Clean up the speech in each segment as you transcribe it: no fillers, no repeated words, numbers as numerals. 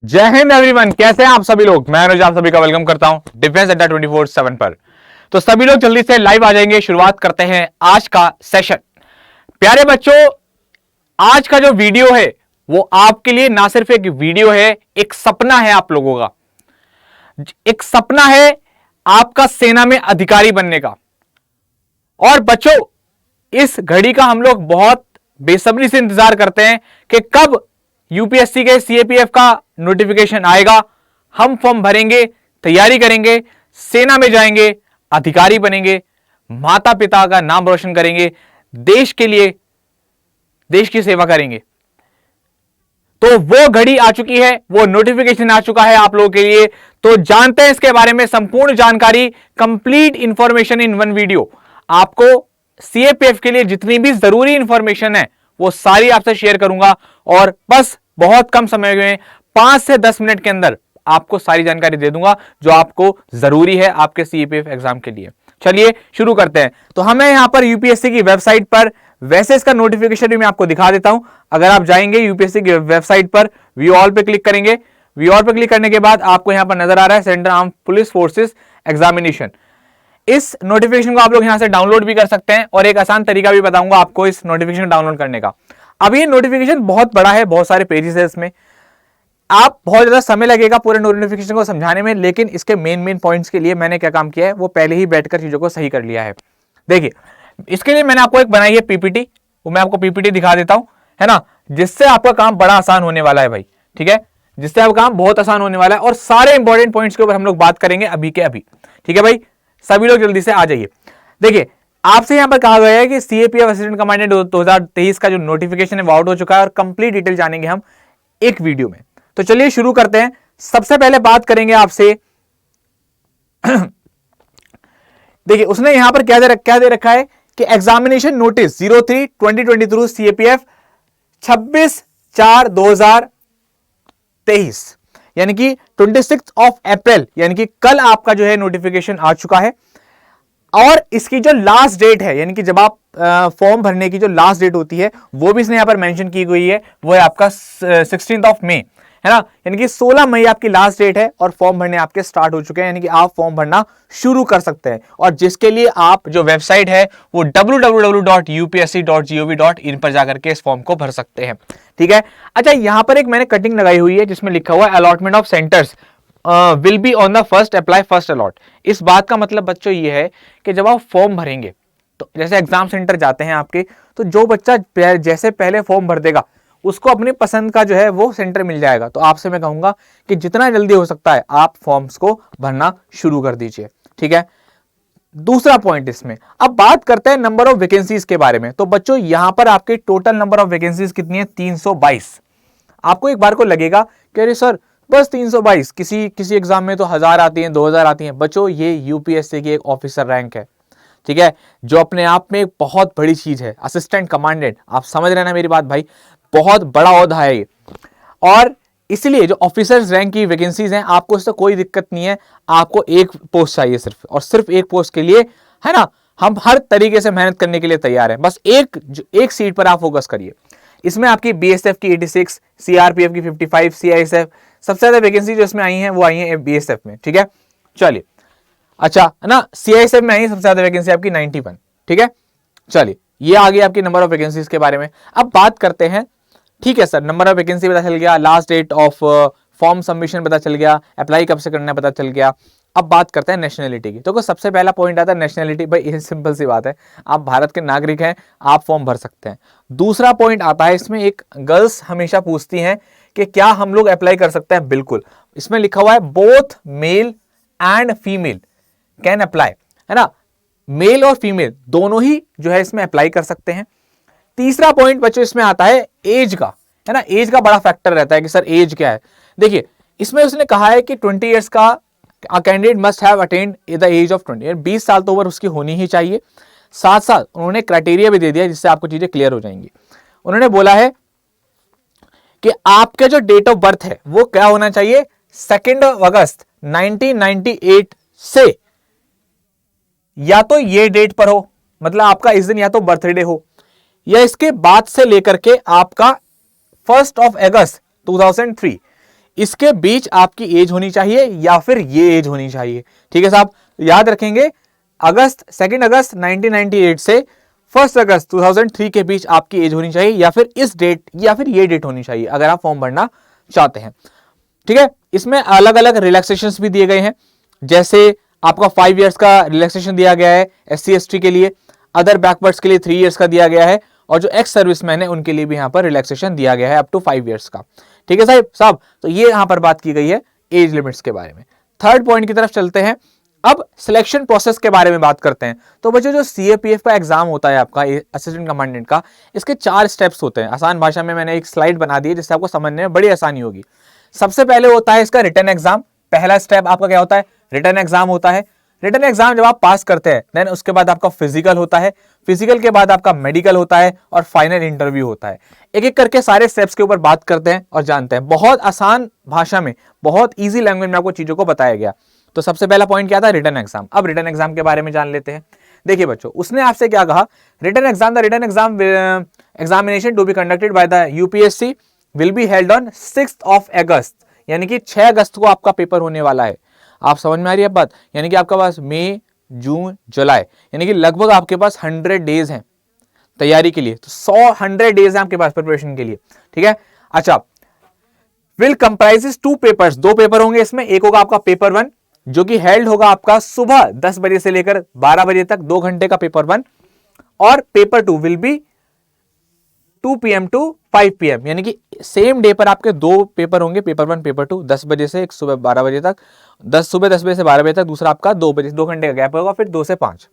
जय हिंद एवरीवन, कैसे हैं आप सभी लोग। मैं अनुज आप सभी का वेलकम करता हूं डिफेंस अड्डा 24/7 पर। तो सभी लोग जल्दी से लाइव आ जाएंगे। शुरुआत करते हैं आज का सेशन। प्यारे बच्चों, आज का जो वीडियो है वो आपके लिए ना सिर्फ एक वीडियो है, एक सपना है आप लोगों का। एक सपना है आपका सेना में अधिकारी बनने का। और बच्चों, इस घड़ी का हम लोग बहुत बेसब्री से इंतजार करते हैं कि कब यूपीएससी के सीएपीएफ का नोटिफिकेशन आएगा। हम फॉर्म भरेंगे, तैयारी करेंगे, सेना में जाएंगे, अधिकारी बनेंगे, माता पिता का नाम रोशन करेंगे, देश के लिए देश की सेवा करेंगे। तो वो घड़ी आ चुकी है, वो नोटिफिकेशन आ चुका है आप लोगों के लिए। तो जानते हैं इसके बारे में संपूर्ण जानकारी, complete information in one video. आपको सीएपीएफ के लिए जितनी भी जरूरी इंफॉर्मेशन है वो सारी आपसे शेयर करूंगा, और बस बहुत कम समय में 5 से 10 मिनट के अंदर आपको सारी जानकारी दे दूंगा जो आपको जरूरी है आपके सीएपीएफ एग्जाम के लिए। चलिए शुरू करते हैं। तो हमें यहां पर यूपीएससी की वेबसाइट पर, वैसे इसका नोटिफिकेशन भी मैं आपको दिखा देता हूं। अगर आप जाएंगे यूपीएससी की वेबसाइट पर, व्यू ऑल पे क्लिक करेंगे। व्यू ऑल पे क्लिक करने के बाद आपको यहां पर नजर आ रहा है central arm police forces examination. इस नोटिफिकेशन को आप लोग यहां से डाउनलोड भी कर सकते हैं, और एक आसान तरीका भी बताऊंगा आपको इस नोटिफिकेशन डाउनलोड करने का। अब ये नोटिफिकेशन बहुत बड़ा है, बहुत सारे पेजेस है इसमें, आप बहुत ज्यादा समय लगेगा पूरे नोटिफिकेशन को समझाने में। लेकिन इसके मेन पॉइंट्स के लिए मैंने क्या काम किया है वो पहले ही बैठकर चीजों को सही कर लिया है। देखिए, इसके लिए मैंने आपको एक बनाई है पीपीटी, वो मैं आपको पीपीटी दिखा देता हूं, है ना, जिससे आपका काम बड़ा आसान होने वाला है भाई। ठीक है, जिससे आपका काम बहुत आसान होने वाला है, और सारे इंपॉर्टेंट पॉइंट्स के ऊपर हम लोग बात करेंगे अभी के अभी। ठीक है भाई, सभी लोग जल्दी से आ जाइए। देखिए, आपसे यहां पर कहा गया है कि सीएपीएफ असिस्टेंट कमांडेंट 2023 का जो नोटिफिकेशन है वो आउट हो चुका है, और कंप्लीट डिटेल जानेंगे हम एक वीडियो में। तो चलिए शुरू करते हैं। सबसे पहले बात करेंगे आपसे देखिए, उसने यहां पर क्या दे रखा है कि एग्जामिनेशन नोटिस 03/2023 सीएपीएफ 26/4/2023, यानी कि 26 अप्रैल, यानी कि कल आपका जो है नोटिफिकेशन आ चुका है। और इसकी जो लास्ट डेट है, यानी कि जब आप फॉर्म भरने की जो लास्ट डेट होती है वो भी इसने यहां पर मेंशन की गई है, वो है आपका 16 मई, है ना, यानी कि 16 मई आपकी लास्ट डेट है, और फॉर्म भरने आपके स्टार्ट हो चुके हैं, यानी कि आप फॉर्म भरना शुरू कर सकते हैं। और जिसके लिए आप जो वेबसाइट है वो www.upsc.gov.in पर जाकर के इस फॉर्म को भर सकते हैं। ठीक है, अच्छा, यहां पर एक मैंने कटिंग लगाई हुई है जिसमें लिखा हुआ है allotment of centres will be on the first apply first allot. इस बात का मतलब बच्चों ये है कि जब आप फॉर्म भरेंगे, तो जैसे एग्जाम सेंटर जाते हैं आपके, तो जो बच्चा जैसे पहले फॉर्म भर देगा उसको अपनी पसंद का जो है वो सेंटर मिल जाएगा। तो आपसे मैं कहूंगा कि जितना जल्दी हो सकता है आप फॉर्म्स को भरना शुरू कर दीजिए। ठीक है, दूसरा पॉइंट इसमें, अब बात करते हैं नंबर ऑफ वैकेंसीज के बारे में। तो बच्चों, यहां पर आपके टोटल नंबर ऑफ वैकेंसीज कितनी है? 322। आपको एक बार को लगेगा कि अरे सर बस 322, किसी एग्जाम में तो 1000 आती हैं, 2000 आती हैं। बच्चों, ये यूपीएससी की एक ऑफिसर रैंक है। ठीक है, जो अपने आप में एक बहुत बड़ी चीज है, असिस्टेंट कमांडेंट। आप समझ रहे हैं ना मेरी बात भाई, बहुत बड़ा ओहदा है ये। और इसलिए जो ऑफिसर्स रैंक की वैकेंसीज हैं, आपको इससे कोई दिक्कत नहीं है। आपको एक पोस्ट चाहिए सिर्फ, और सिर्फ एक पोस्ट के लिए, है ना, हम हर तरीके से मेहनत करने के लिए तैयार हैं। बस एक सीट पर आप फोकस करिए। इसमें आपकी बीएसएफ की 86, सीआरपीएफ की 55, सीआईएसएफ, सबसे ज्यादा वैकेंसी जो इसमें आई हैं वो आई हैं बीएसएफ में। ठीक है, चलिए, अच्छा ना, सीआईएसएफ में आई सबसे ज्यादा वैकेंसी आपकी 91। ठीक है, चलिए, ये आ गई आपकी नंबर ऑफ वैकेंसीज के बारे में। अब बात करते हैं, ठीक है सर, नंबर ऑफ वैकेंसी पता चल गया, last date of form submission पता चल गया, अप्लाई कब से करना पता चल गया। अब बात करते हैं नेशनलिटी की। तो सबसे पहला पॉइंट आता है नेशनलिटी। भाई ये सिंपल सी बात है, आप भारत के नागरिक हैं, आप फॉर्म भर सकते हैं। दूसरा पॉइंट आता है इसमें, एक गर्ल्स हमेशा पूछती हैं कि क्या हम लोग अप्लाई कर सकते हैं? बिल्कुल, इसमें लिखा हुआ है both male and female can apply, है ना, मेल और फीमेल दोनों ही जो है इसमें अप्लाई कर सकते हैं। तीसरा पॉइंट बच्चों इसमें आता है एज का, है ना, एज का बड़ा फैक्टर रहता है कि सर एज क्या है। देखिए, इसमें उसने कहा है कि 20 ईयर्स का candidate must have attend the age of 20, 20 साल तो उम्र उसकी होनी ही चाहिए। साथ साथ उन्होंने क्राइटेरिया भी दे दिया जिससे आपको चीजें क्लियर हो जाएंगी। उन्होंने बोला है कि आपका जो डेट ऑफ बर्थ है वो क्या होना चाहिए? 2 अगस्त 1998 से या तो ये डेट पर हो, मतलब आपका इस दिन या तो बर्थडे हो, या इसके बाद से लेकर के आपका 1 अगस्त 2003, इसके बीच आपकी एज होनी चाहिए या फिर ये एज होनी चाहिए। ठीक है साहब, याद रखेंगे 2 अगस्त 1998 से 1 अगस्त 2003 के बीच आपकी एज होनी चाहिए या फिर इस डेट या फिर ये डेट होनी चाहिए अगर आप फॉर्म भरना चाहते हैं। ठीक है, इसमें अलग अलग रिलैक्सेशंस भी दिए गए हैं, जैसे आपका 5 इयर्स का रिलैक्सेशन दिया गया है SC ST के लिए, अदर बैकवर्ड्स के लिए 3 इयर्स का दिया गया है, और जो एक्स सर्विसमैन है उनके लिए भी यहाँ पर रिलैक्सेशन दिया गया है अप टू 5 इयर्स का। ठीक है साहब, तो ये यहाँ पर बात की गई है एज लिमिट्स के बारे में। थर्ड पॉइंट की तरफ चलते हैं, अब सिलेक्शन प्रोसेस के बारे में बात करते हैं। तो बच्चों जो CAPF का एग्जाम होता है आपका असिस्टेंट कमांडेंट का, इसके 4 स्टेप्स होते हैं। आसान भाषा में मैंने एक स्लाइड बना दी है जिससे आपको समझने में बड़ी आसानी होगी। सबसे पहले होता है इसका रिटन एग्जाम। पहला स्टेप आपका क्या होता है, रिटन एग्जाम होता है। रिटन एग्जाम जब आप पास करते हैं देन उसके बाद आपका फिजिकल होता है, फिजिकल के बाद आपका मेडिकल होता है और फाइनल इंटरव्यू होता है। एक एक करके सारे स्टेप्स के ऊपर बात करते हैं और जानते हैं। बहुत आसान भाषा में, बहुत इजी लैंग्वेज में आपको चीजों को बताया गया। तो सबसे पहला पॉइंट क्या था, रिटन एग्जाम। अब रिटन एग्जाम के बारे में जान लेते हैं। देखिए बच्चों, उसने आपसे क्या कहा, written exam, the written exam examination to be conducted by the UPSC will be held on 6 अगस्त, यानी कि 6 अगस्त को आपका पेपर होने वाला है। आप समझ में आ रही है बात, यानी कि आपके पास मई जून जुलाई, यानी कि लगभग आपके पास 100 डेज हैं तैयारी के लिए। तो 100 डेज हैं आपके पास प्रिपरेशन के लिए। ठीक है, अच्छा, विल कंप्राइजेस 2 पेपर्स, 2 पेपर होंगे इसमें। एक होगा आपका पेपर 1 जो कि हेल्ड होगा आपका सुबह 10 बजे से लेकर 12 बजे तक, 2 घंटे का पेपर 1, और paper 2 will be 2 PM to 5 PM, यानी कि सेम डे पर आपके 2 पेपर होंगे, पेपर 1 पेपर 2, 10 बजे से, एक सुबह 12 बजे तक, सुबह 10 बजे से 12 बजे तक, दूसरा आपका 2 बजे, 2 घंटे का गैप होगा, फिर 2 से 5।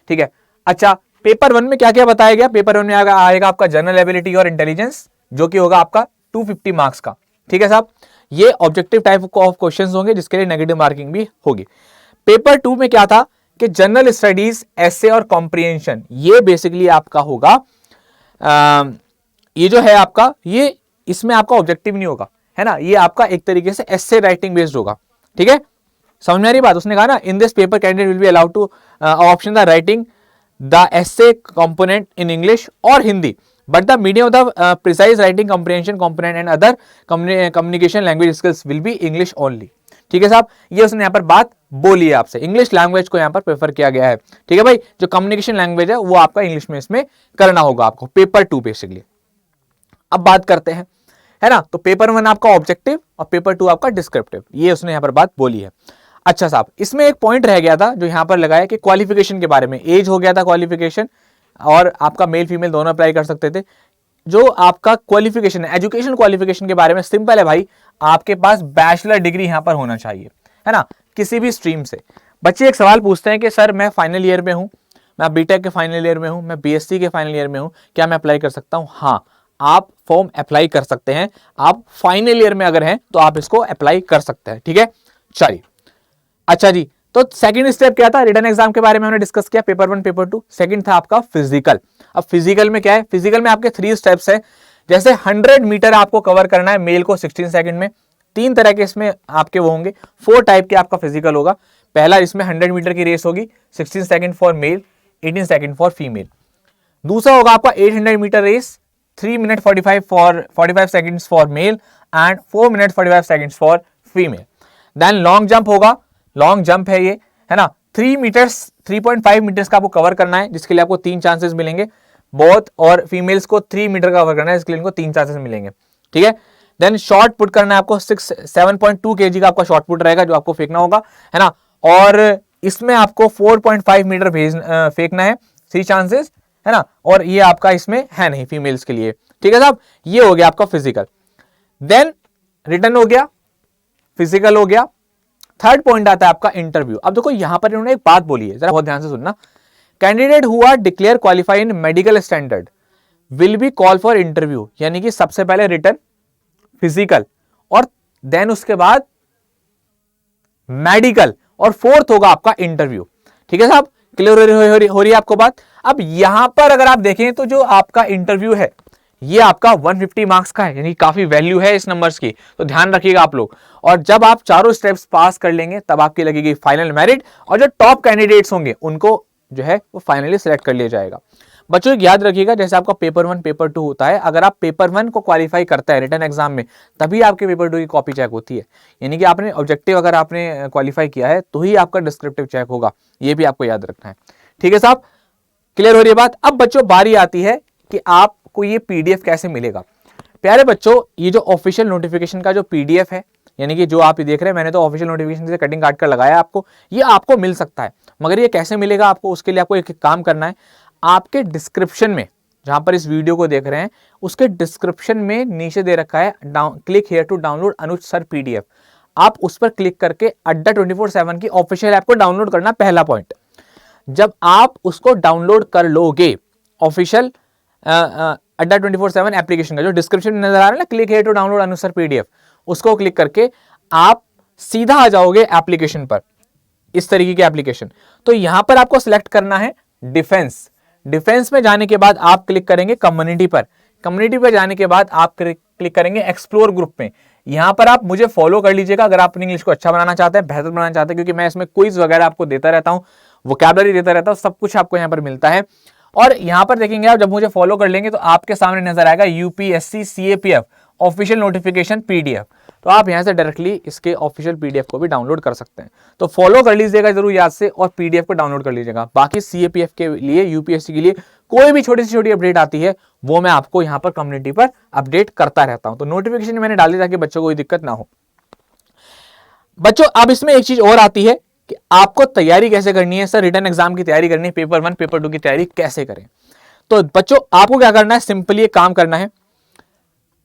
ठीक है, अच्छा, पेपर 1 में क्या क्या बताया गया, पेपर 1 में आएगा आपका जनरल एबिलिटी और इंटेलिजेंस जो कि होगा आपका 250 मार्क्स का। ठीक है साहब, ये ऑब्जेक्टिव टाइप ऑफ क्वेश्चंस होंगे जिसके लिए नेगेटिव मार्किंग भी होगी। पेपर 2 में क्या था कि जनरल स्टडीज, एसे और कॉम्प्रिहेंशन, ये बेसिकली आपका होगा, ये जो है आपका, ये इसमें आपका ऑब्जेक्टिव नहीं होगा, है ना, ये आपका एक तरीके से एसे राइटिंग बेस्ड होगा। ठीक है, समझ में आ रही बात। उसने कहा ना, in this paper candidate will be allowed to option the writing the essay component in English और Hindi, but the medium of the precise writing comprehension component and other communication language skills will be English only। ठीक है साहब, ये उसने यहाँ पर बात बोली है आपसे, इंग्लिश लैंग्वेज को यहाँ पर प्रेफर किया गया है। ठीक है भाई, जो कम्युनिकेशन लैंग्वेज है वो आपका इंग्लिश में इसमें करना होगा आपको, पेपर 2 बेसिकली। अब बात करते हैं, है ना, तो पेपर 1 आपका ऑब्जेक्टिव और पेपर 2 आपका डिस्क्रिप्टिव, ये उसने यहाँ पर बात बोली है। अच्छा साहब, इसमें एक पॉइंट रह गया था जो यहाँ पर लगाया कि क्वालिफिकेशन के बारे में, एज हो गया था क्वालिफिकेशन, और आपका मेल फीमेल दोनों अप्लाई कर सकते थे। जो आपका क्वालिफिकेशन है, एजुकेशन क्वालिफिकेशन के बारे में सिंपल है भाई, आपके पास बैचलर डिग्री यहां पर होना चाहिए, है ना, किसी भी स्ट्रीम से। बच्चे एक सवाल पूछते हैं कि सर मैं फाइनल ईयर में हूं, मैं बीटेक के फाइनल ईयर में हूं, मैं BSc के फाइनल ईयर में हूं, क्या मैं अप्लाई कर सकता हूं? हाँ, आप फॉर्म अप्लाई कर सकते हैं। आप फाइनल ईयर में अगर हैं तो आप इसको अप्लाई कर सकते हैं। ठीक है, चलिए, अच्छा जी, तो सेकंड स्टेप क्या था, रिटन एग्जाम के बारे में हमने डिस्कस किया, पेपर 1 पेपर 2। सेकंड था आपका फिजिकल। अब फिजिकल में क्या है, फिजिकल में आपके 3 स्टेप्स हैं। जैसे 100 मीटर आपको कवर करना है मेल को 16 सेकंड में, 3 तरह के इसमें आपके वो होंगे, 4 टाइप के आपका फिजिकल होगा। पहला, इसमें 100 मीटर की रेस होगी, 16 second for male, 18 second for female. दूसरा होगा आपका 800 metre race, 3 minute 45 seconds for male and 4 minute 45 seconds for female. Then long jump होगा, लॉन्ग जंप है ये, है ना, 3.5 मीटर्स का आपको कवर करना है, जिसके लिए आपको 3 चांसेस मिलेंगे बोथ, और फीमेल्स को 3 मीटर का कवर करना है, जिसके लिए इनको 3 चांसेस मिलेंगे। ठीक है, देन शॉर्ट पुट करना है आपको, 7.2 kg का आपका शॉर्ट पुट रहेगा जो आपको फेंकना होगा, है ना, और इसमें आपको 4.5 मीटर फेंकना है, 3 चांसेस, है ना, और ये आपका इसमें है नहीं फीमेल्स के लिए। ठीक है साहब, ये हो गया आपका फिजिकल। देन रिटन हो गया, फिजिकल हो गया। थर्ड पॉइंट आता है आपका इंटरव्यू। अब देखो यहां पर इन्होंने एक बात बोली है, जरा बहुत ध्यान से सुनना। Candidate who are declared qualified in medical standard will be call for interview, यानी कि सबसे पहले रिटन, फिजिकल, और देन उसके बाद मेडिकल, और फोर्थ होगा आपका इंटरव्यू। ठीक है साहब, क्लियर हो रही है आपको बात। अब यहां पर अगर आप देखें तो जो आपका इंटरव्यू है ये आपका 150 मार्क्स का है, यानी काफी वैल्यू है इस नंबर्स की, तो ध्यान रखिएगा आप लोग। और जब आप चारों स्टेप्स पास कर लेंगे तब आपकी लगेगी फाइनल मेरिट, और जो टॉप कैंडिडेट्स होंगे उनको जो है वो फाइनली सिलेक्ट कर लिया जाएगा। बच्चों याद रखिएगा, जैसे आपका पेपर 1 पेपर 2 होता है, अगर आप पेपर 1 को क्वालिफाई करते हैं रिटन एग्जाम में, तभी आपके पेपर 2 की कॉपी चेक होती है। यानी कि आपने ऑब्जेक्टिव अगर आपने क्वालिफाई किया है तो ही आपका डिस्क्रिप्टिव चेक होगा, ये भी आपको याद रखना है। ठीक है साहब, क्लियर हो रही है बात। अब बच्चों बारी आती है कि आपको ये पीडीएफ कैसे मिलेगा। प्यारे बच्चों, ये जो ऑफिशियल नोटिफिकेशन का जो पीडीएफ है, यानी कि जो आप ये देख रहे हैं, मैंने तो ऑफिशियल नोटिफिकेशन से कटिंग काट कर लगाया आपको, ये आपको मिल सकता है। मगर ये कैसे मिलेगा आपको, उसके लिए आपको एक काम करना है। आपके डिस्क्रिप्शन में, जहां पर इस वीडियो को देख रहे हैं, उसके डिस्क्रिप्शन में नीचे दे रखा है click here to download Anuj sir PDF. आप उस पर क्लिक करके अड्डा 24/7 की ऑफिशियल ऐप को डाउनलोड करना, पहला पॉइंट। जब आप उसको डाउनलोड कर लोगे, ऑफिशियल अड्डा 24/7 एप्लीकेशन का जो डिस्क्रिप्शन में नजर आ रहा है ना, click here to download Anuj sir PDF, उसको क्लिक करके आप सीधा आ जाओगे एप्लीकेशन पर, इस तरीके की एप्लीकेशन। तो यहां पर आपको सिलेक्ट करना है डिफेंस। डिफेंस में जाने के बाद आप क्लिक करेंगे कम्युनिटी पर। कम्युनिटी पर जाने के बाद आप क्लिक करेंगे एक्सप्लोर ग्रुप में। यहां पर आप मुझे फॉलो कर लीजिएगा अगर आप अपनी इंग्लिश को अच्छा बनाना चाहते हैं, बेहतर बनाना चाहते हैं, क्योंकि मैं इसमें क्विज वगैरह आपको देता रहता हूं, वोकैबुलरी देता रहता हूं, सब कुछ आपको यहां पर मिलता है। और यहां पर देखेंगे आप, जब मुझे फॉलो कर लेंगे तो आपके सामने नजर आएगा UPSC CAPF official notification PDF. तो आप यहां से डायरेक्टली इसके ऑफिशियल पीडीएफ को भी डाउनलोड कर सकते हैं। तो फॉलो कर लीजिएगा जरूर याद से, और पीडीएफ को डाउनलोड कर लीजिएगा। बाकी सीएपीएफ के लिए, यूपीएससी के लिए कोई भी छोटी से छोटी अपडेट आती है, वो मैं आपको यहां पर कम्युनिटी पर अपडेट करता रहता हूं। तो नोटिफिकेशन मैंने डाली ताकि बच्चों को कोई दिक्कत ना हो। बच्चों अब इसमें एक चीज और आती है कि आपको तैयारी कैसे करनी है। सर रिटन एग्जाम की तैयारी करनी है, पेपर 1 पेपर 2 की तैयारी कैसे करें। तो बच्चों आपको क्या करना है, सिंपली एक काम करना है।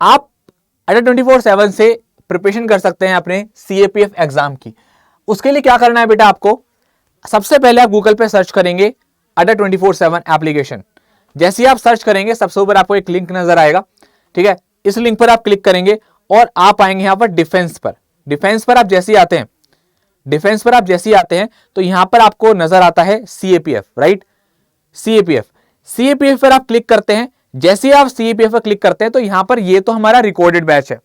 आप अड्डा 24/7 से प्रिपरेशन कर सकते हैं अपने सीएपीएफ एग्जाम की। उसके लिए क्या करना है बेटा, आपको सबसे पहले आप गूगल पे सर्च करेंगे अड्डा 24/7 एप्लीकेशन। जैसे ही आप सर्च करेंगे, सबसे ऊपर आपको एक लिंक नजर आएगा, ठीक है। इस लिंक पर आप क्लिक करेंगे और आप आएंगे यहां पर डिफेंस पर। डिफेंस पर आप जैसे ही आते हैं, डिफेंस पर आप जैसे ही आते हैं तो यहां पर आपको नजर आता है सीएपीएफ, राइट, सीएपीएफ। सीएपीएफ पर आप क्लिक करते हैं। जैसे ही आप सीएपीएफ पर क्लिक करते हैं तो यहां पर ये तो हमारा रिकॉर्डेड बैच है,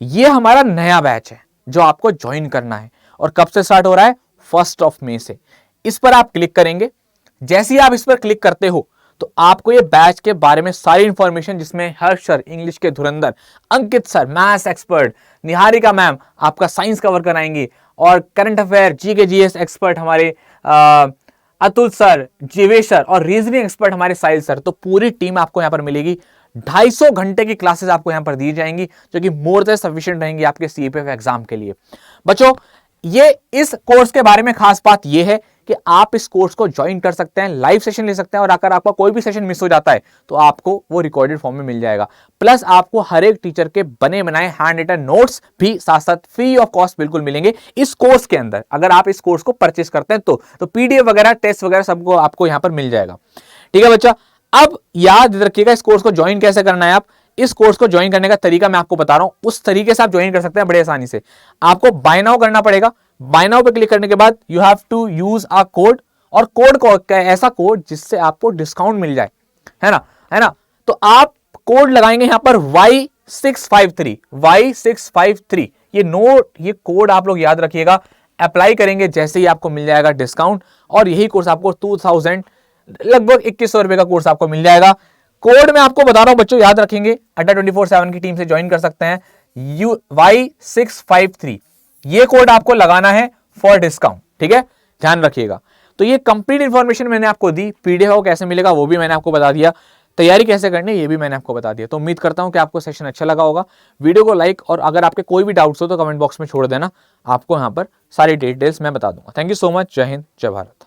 ये हमारा नया बैच है जो आपको ज्वाइन करना है। और कब से स्टार्ट हो रहा है, 1 मई से। इस पर आप क्लिक करेंगे। जैसे ही आप इस पर क्लिक करते हो तो आपको ये बैच के बारे में सारी इंफॉर्मेशन, जिसमें हर्ष सर इंग्लिश के धुरंधर, Ankit sir maths expert, Niharika ma'am आपका साइंस कवर कराएंगी, और current affair GK GS expert हमारे अतुल सर, जीवेश सर, और रीजनिंग एक्सपर्ट हमारे साहिल सर। तो पूरी टीम आपको यहां पर मिलेगी। 250 घंटे की क्लासेस आपको यहां पर दी जाएंगी, जो कि मोर देन सफिशिएंट रहेंगी आपके सीएपीएफ एग्जाम के लिए। बच्चों ये इस कोर्स के बारे में खास बात यह है कि आप इस कोर्स को ज्वाइन कर सकते हैं, लाइव सेशन ले सकते हैं, और अगर आपका कोई भी सेशन मिस हो जाता है तो आपको वो रिकॉर्डेड फॉर्म में मिल जाएगा। प्लस आपको हर एक टीचर के बने बनाए हैंड रिटन नोट्स भी साथ साथ फ्री ऑफ कॉस्ट बिल्कुल मिलेंगे इस कोर्स के अंदर। अगर आप इस कोर्स को परचेस करते हैं तो पीडीएफ वगैरह, टेस्ट वगैरह सबको आपको यहां पर मिल जाएगा। ठीक है बच्चा, अब याद रखिएगा इस कोर्स को ज्वाइन कैसे करना है। आप इस कोर्स को ज्वाइन करने का तरीका मैं आपको बता रहा हूं, उस तरीके से आप ज्वाइन कर सकते हैं बड़े आसानी से। आपको बाय नाउ करना पड़ेगा। बाय नाउ पे क्लिक करने के बाद you have to use a code, और कोड को ऐसा कोड जिससे आपको डिस्काउंट मिल जाए, है ना। तो आप कोड लगाएंगे यहां पर Y653। ये कोड आप लोग याद रखिएगा। अप्लाई करेंगे जैसे ही आपको मिल जाएगा डिस्काउंट, और यही कोर्स आपको 2000 लगभग 2100 रुपए का कोर्स आपको मिल जाएगा। कोड मैं आपको बता रहा हूं बच्चों, याद रखेंगे। अड्डा 24/7 की टीम से ज्वाइन कर सकते हैं। Y653 ये कोड आपको लगाना है फॉर डिस्काउंट, ठीक है, ध्यान रखिएगा। तो ये कंप्लीट इंफॉर्मेशन मैंने आपको दी। पीडीएफ को कैसे मिलेगा वो भी मैंने आपको बता दिया, तैयारी कैसे करनी है ये भी मैंने आपको बता दिया। तो उम्मीद करता हूं कि आपको सेशन अच्छा लगा होगा। वीडियो को लाइक, और अगर आपके कोई भी डाउट्स हो तो कमेंट बॉक्स में छोड़ देना, आपको यहां पर सारी डिटेल्स मैं बता दूंगा। Thank you so much. जय हिंद, जय भारत।